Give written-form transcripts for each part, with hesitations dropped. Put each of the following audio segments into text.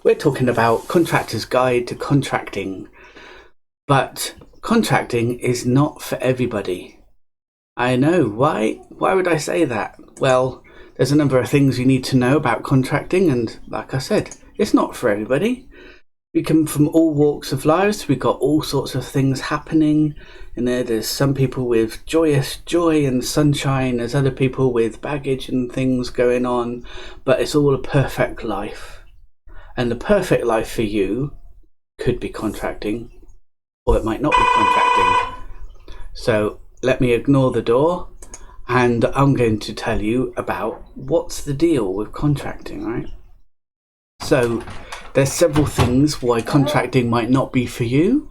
We're talking about Contractor's Guide to Contracting, but contracting is not for everybody. I know, why? Why would I say that? Well, there's a number of things you need to know about contracting, and like I said, it's not for everybody. We come from all walks of lives, we've got all sorts of things happening, and there's some people with joyous joy and sunshine, there's other people with baggage and things going on, but it's all a perfect life. And the perfect life for you could be contracting, or it might not be contracting. So let me ignore the door, and I'm going to tell you about what's the deal with contracting, right? So there's several things why contracting might not be for you.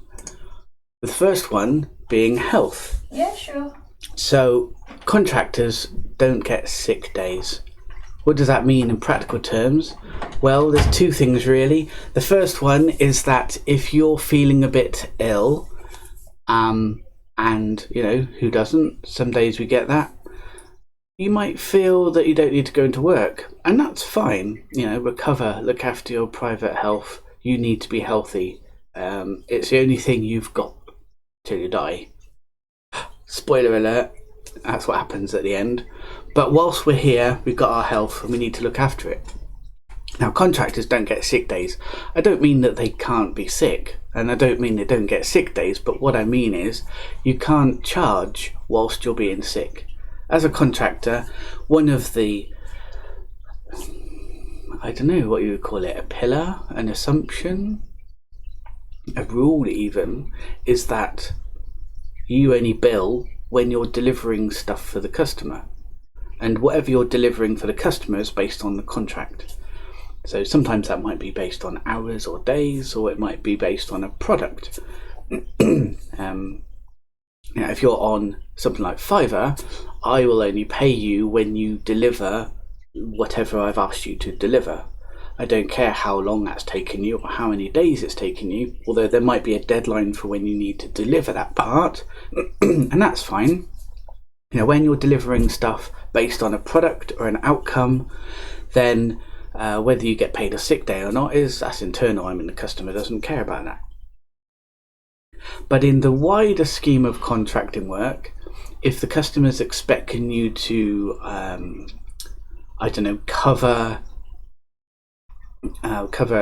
The first one being health. Yeah, sure. So contractors don't get sick days. What does that mean in practical terms? Well, there's two things really. The first one is that if you're feeling a bit ill, and you know, who doesn't? Some days we get that. You might feel that you don't need to go into work, and that's fine. You know, recover, look after your private health. You need to be healthy. It's the only thing you've got till you die. Spoiler alert, that's what happens at the end. But whilst we're here, we've got our health and we need to look after it. Now, contractors don't get sick days. I don't mean that they can't be sick, and I don't mean they don't get sick days, but what I mean is you can't charge whilst you're being sick. As a contractor, one of the, I don't know what you would call it, a pillar, an assumption, a rule even, is that you only bill when you're delivering stuff for the customer. And whatever you're delivering for the customer is based on the contract. So sometimes that might be based on hours or days, or it might be based on a product. If you're on something like Fiverr, I will only pay you when you deliver whatever I've asked you to deliver. I don't care how long that's taken you or how many days it's taken you, although there might be a deadline for when you need to deliver that part, and that's fine. You know, when you're delivering stuff based on a product or an outcome, then whether you get paid a sick day or not that's internal. I mean, the customer doesn't care about that. But in the wider scheme of contracting work, if the customer's expecting you to, cover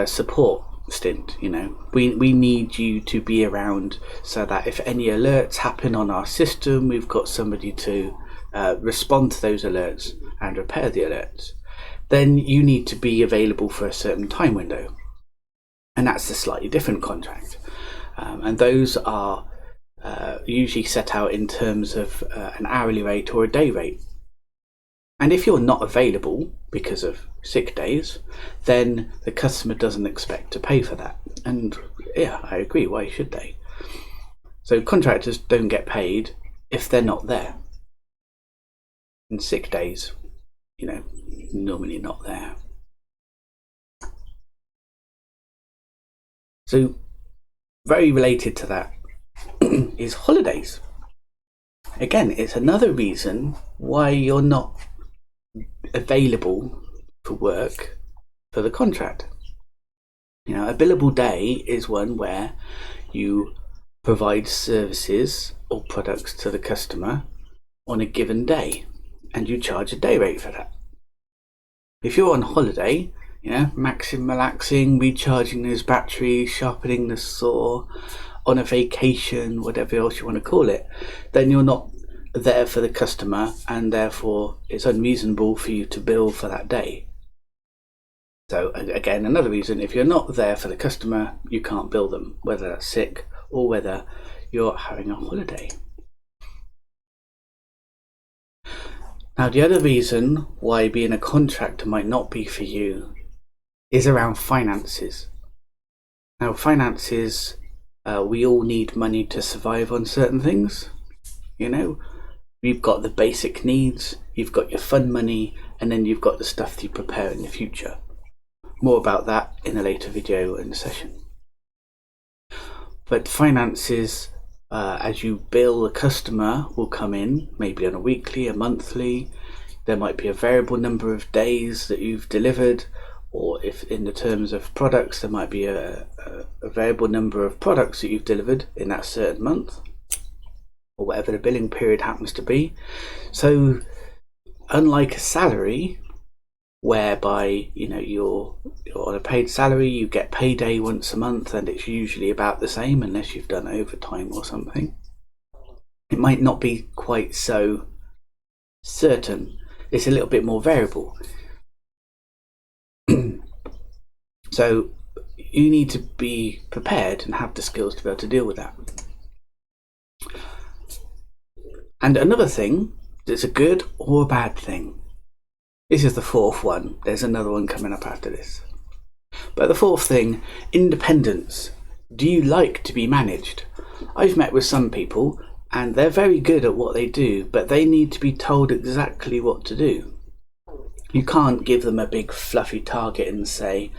a support stint, you know, we need you to be around so that if any alerts happen on our system, we've got somebody to respond to those alerts and repair the alerts. Then you need to be available for a certain time window, and that's a slightly different contract. And those are usually set out in terms of an hourly rate or a day rate. And if you're not available because of sick days, then the customer doesn't expect to pay for that. And yeah, I agree, why should they? So contractors don't get paid if they're not there. And sick days, you know, normally not there. So very related to that is holidays. Again, it's another reason why you're not available for work for the contract. You know, a billable day is one where you provide services or products to the customer on a given day, and you charge a day rate for that. If you're on holiday, you know, maxing, relaxing, recharging those batteries, sharpening the saw, on a vacation, whatever else you want to call it, then you're not there for the customer, and therefore it's unreasonable for you to bill for that day. So again, another reason, if you're not there for the customer, you can't bill them, whether that's sick or whether you're having a holiday. Now, the other reason why being a contractor might not be for you is around finances. Now, finances, we all need money to survive on certain things. You know, you've got the basic needs, you've got your fun money, and then you've got the stuff that you prepare in the future. More about that in a later video and session. But finances, as you bill a customer, will come in maybe on a weekly, a monthly. There might be a variable number of days that you've delivered, or if in the terms of products there might be a variable number of products that you've delivered in that certain month, or whatever the billing period happens to be. So unlike a salary, whereby you're on a paid salary, you get payday once a month, and it's usually about the same unless you've done overtime or something. It might not be quite so certain. It's a little bit more variable. So you need to be prepared and have the skills to be able to deal with that. And another thing that's a good or a bad thing. This is the fourth one. There's another one coming up after this. But the fourth thing, independence. Do you like to be managed? I've met with some people and they're very good at what they do, but they need to be told exactly what to do. You can't give them a big fluffy target and say,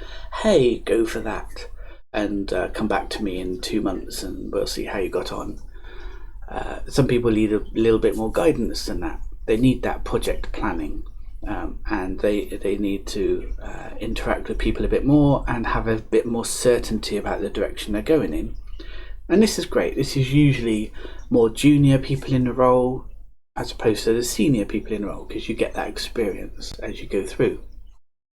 hey, go for that, and come back to me in 2 months and we'll see how you got on. Some people need a little bit more guidance than that. They need that project planning, and they need to interact with people a bit more and have a bit more certainty about the direction they're going in. And this is great. This is usually more junior people in the role as opposed to the senior people in the role, because you get that experience as you go through.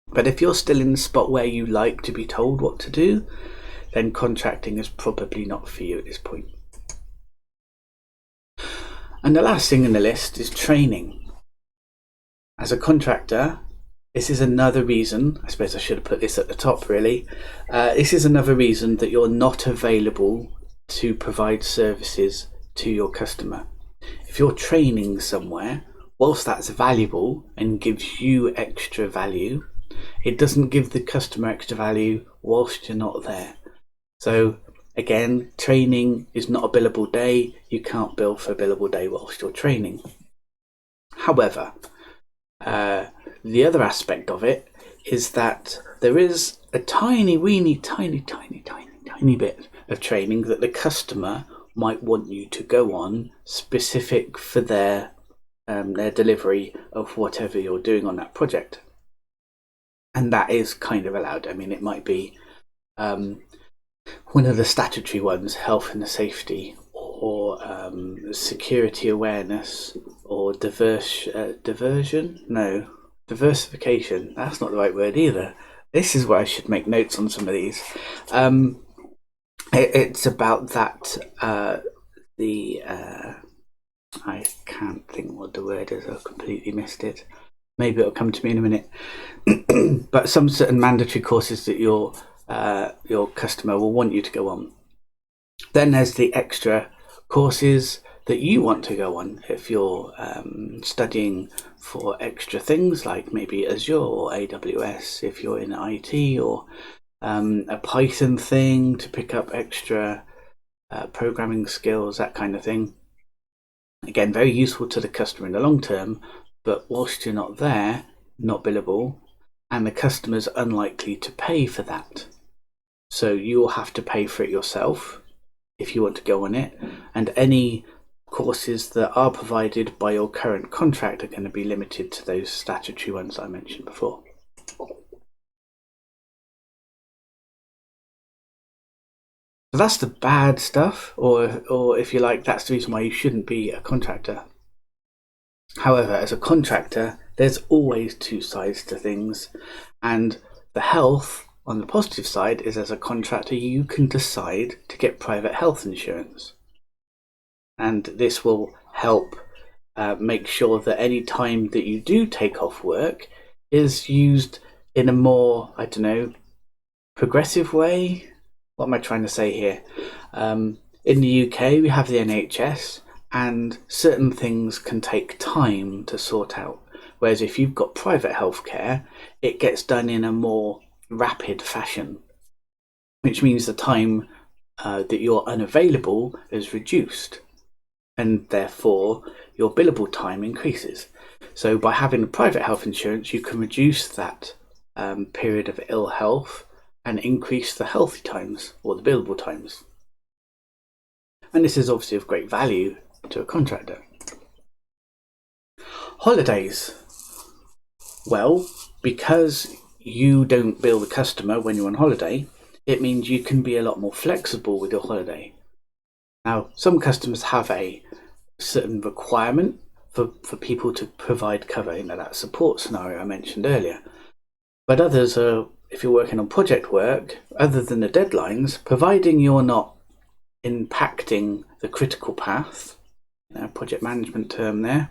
But if you're still in the spot where you like to be told what to do, then contracting is probably not for you at this point. And the last thing in the list is training. As a contractor, this is another reason, I suppose I should have put this at the top really, this is another reason that you're not available to provide services to your customer. If you're training somewhere, whilst that's valuable and gives you extra value, it doesn't give the customer extra value whilst you're not there. So again, training is not a billable day. You can't bill for a billable day whilst you're training. However, the other aspect of it is that there is a tiny bit of training that the customer might want you to go on, specific for their delivery of whatever you're doing on that project. And that is kind of allowed. I mean, it might be one of the statutory ones, health and safety, or security awareness, or diversification. That's not the right word either. This is where I should make notes on some of these. It's about that, I can't think what the word is, I've completely missed it. Maybe it'll come to me in a minute. But some certain mandatory courses that your customer will want you to go on. Then there's the extra courses that you want to go on. If you're studying for extra things like maybe Azure or AWS, if you're in IT, or a Python thing to pick up extra programming skills, that kind of thing. Again, very useful to the customer in the long term, but whilst you're not there, not billable, and the customer's unlikely to pay for that. So you'll have to pay for it yourself if you want to go on it, and any courses that are provided by your current contract are going to be limited to those statutory ones I mentioned before. So that's the bad stuff, or if you like, that's the reason why you shouldn't be a contractor. However, as a contractor, there's always two sides to things, and the health on the positive side is, as a contractor, you can decide to get private health insurance. And this will help make sure that any time that you do take off work is used in a more, progressive way. What am I trying to say here? In the UK, we have the NHS, and certain things can take time to sort out. Whereas if you've got private healthcare, it gets done in a more rapid fashion, which means the time that you're unavailable is reduced, and therefore your billable time increases. So by having private health insurance, you can reduce that period of ill health and increase the healthy times, or the billable times. And this is obviously of great value to a contractor. Holidays. Well, because you don't bill the customer when you're on holiday, it means you can be a lot more flexible with your holiday. Now, some customers have a certain requirement for people to provide cover, that support scenario I mentioned earlier. But others are, if you're working on project work, other than the deadlines, providing you're not impacting the critical path, project management term there,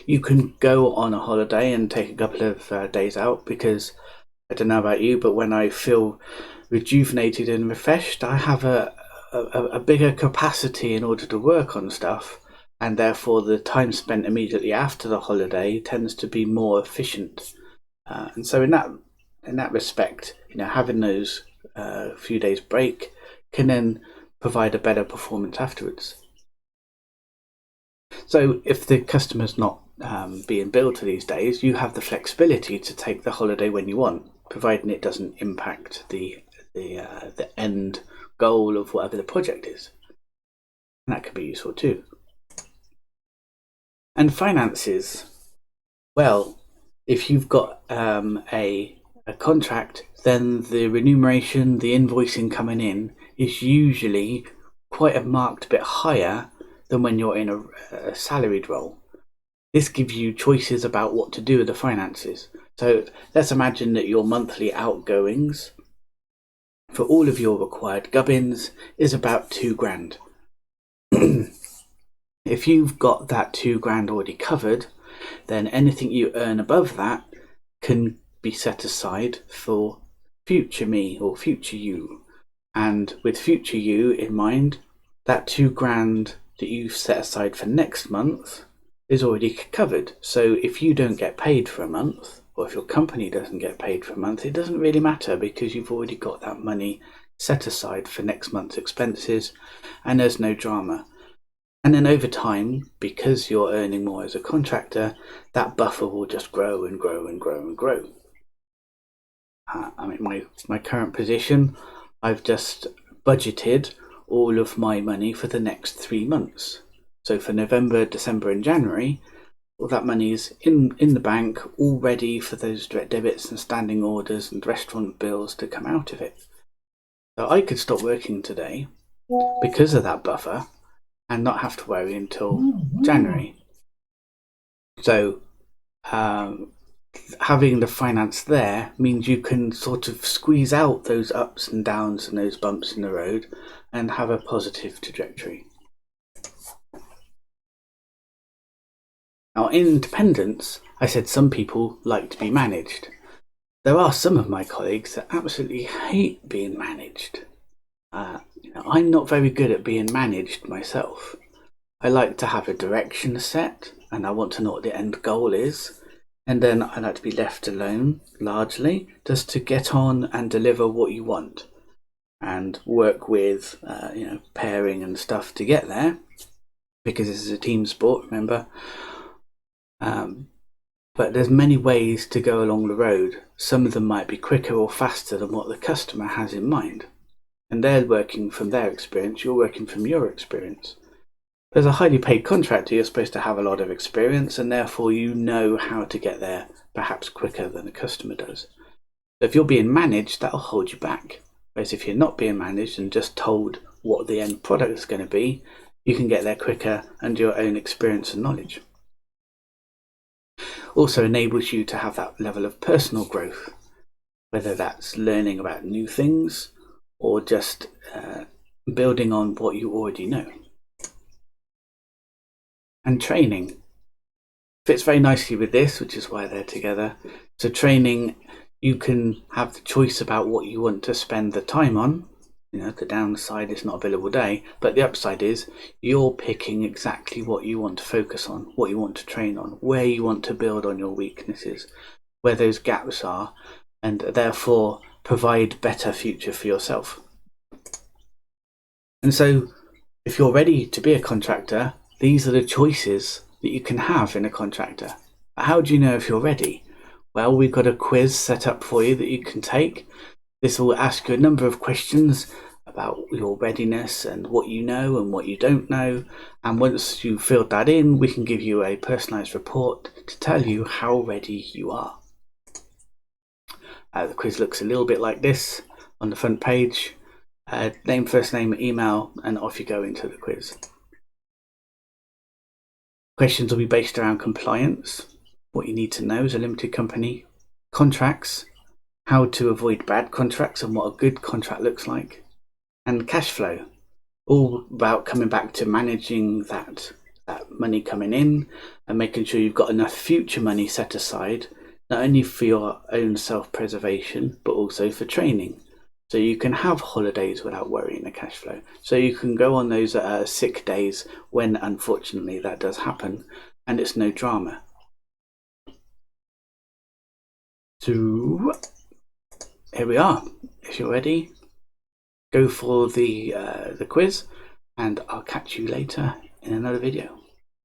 you can go on a holiday and take a couple of days out, because I don't know about you, but when I feel rejuvenated and refreshed, I have a bigger capacity in order to work on stuff, and therefore the time spent immediately after the holiday tends to be more efficient. And so in that respect, having those few days break can then provide a better performance afterwards. So if the customer's not being billed for these days, you have the flexibility to take the holiday when you want, providing it doesn't impact the end goal of whatever the project is. And that could be useful too. And finances. Well, if you've got a contract, then the remuneration, the invoicing coming in is usually quite a marked bit higher than when you're in a salaried role. This gives you choices about what to do with the finances. So let's imagine that your monthly outgoings for all of your required gubbins is about £2,000. If you've got that £2,000 already covered, then anything you earn above that can be set aside for future me or future you. And with future you in mind, that £2,000 that you've set aside for next month is already covered. So if you don't get paid for a month, or if your company doesn't get paid for a month, it doesn't really matter, because you've already got that money set aside for next month's expenses, and there's no drama. And then over time, because you're earning more as a contractor, that buffer will just grow and grow and grow and grow. My current position, I've just budgeted all of my money for the next 3 months. So for November, December and January, all that money is in the bank, all ready for those direct debits and standing orders and restaurant bills to come out of it. So I could stop working today because of that buffer and not have to worry until January. So having the finance there means you can sort of squeeze out those ups and downs and those bumps in the road and have a positive trajectory. Now, in independence, I said some people like to be managed. There are some of my colleagues that absolutely hate being managed. I'm not very good at being managed myself. I like to have a direction set, and I want to know what the end goal is. And then I like to be left alone, largely, just to get on and deliver what you want. And work with, pairing and stuff to get there. Because this is a team sport, remember. But there's many ways to go along the road. Some of them might be quicker or faster than what the customer has in mind. And they're working from their experience, you're working from your experience. As a highly paid contractor, you're supposed to have a lot of experience, and therefore you know how to get there perhaps quicker than the customer does. So if you're being managed, that'll hold you back. Whereas if you're not being managed and just told what the end product is going to be, you can get there quicker under your own experience and knowledge. Also enables you to have that level of personal growth, whether that's learning about new things or just building on what you already know. And training fits very nicely with this, which is why they're together. So training, you can have the choice about what you want to spend the time on. The downside is not a billable day, but the upside is you're picking exactly what you want to focus on, what you want to train on, where you want to build on your weaknesses, where those gaps are, and therefore provide better future for yourself. And so if you're ready to be a contractor, these are the choices that you can have in a contractor. How do you know if you're ready? Well, we've got a quiz set up for you that you can take. This will ask you a number of questions about your readiness and what you know and what you don't know. And once you've filled that in, we can give you a personalised report to tell you how ready you are. The quiz looks a little bit like this on the front page. Name, first name, email, and off you go into the quiz. Questions will be based around compliance, what you need to know as a limited company, contracts, how to avoid bad contracts and what a good contract looks like, and cash flow, all about coming back to managing that money coming in and making sure you've got enough future money set aside, not only for your own self-preservation, but also for training. So you can have holidays without worrying the cash flow. So you can go on those sick days when unfortunately that does happen and it's no drama. So here we are. If you're ready, go for the quiz and I'll catch you later in another video.